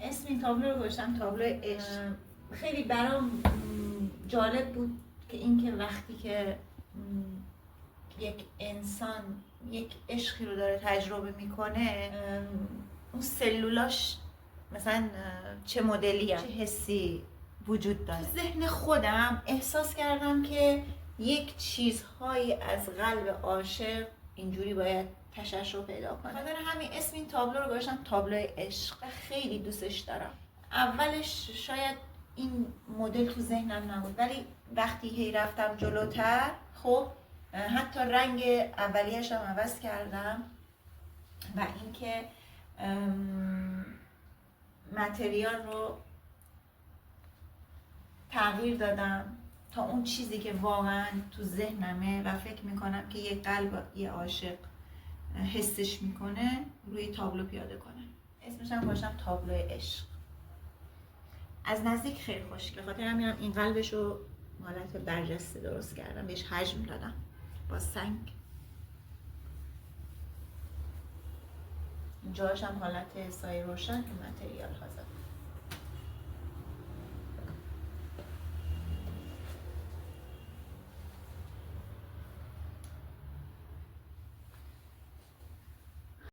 اسم این تابلو رو گذاشتم تابلو عشق. خیلی برام جالب بود که اینکه وقتی که یک انسان یک عشقی رو داره تجربه میکنه، اون سلولاش مثلا چه مدلی چه حسی وجود داره. تو ذهن خودم احساس کردم که یک چیزهایی از قلب عاشق اینجوری باید تشعشع پیدا کنه. خاطر همین اسم این تابلو رو گذاشتم تابلو عشق. خیلی دوستش دارم. اولش شاید این مدل تو ذهنم نبود، ولی وقتی هی رفتم جلوتر، خب حتی رنگ اولیه‌اش هم عوض کردم و اینکه متریال رو تغییر دادم تا اون چیزی که واقعا تو ذهنمه و فکر میکنم که یه قلب یه عاشق حسش میکنه روی تابلو پیاده کنه. اسمش هم گذاشتم تابلو عشق. از نزدیک خیلی خوشگله، خاطر همینم این قلبش رو حالت برجسته درست کردم، بهش حجم دادم با سنگ. جاش هم حالت سایه روشن که متریال حاضر.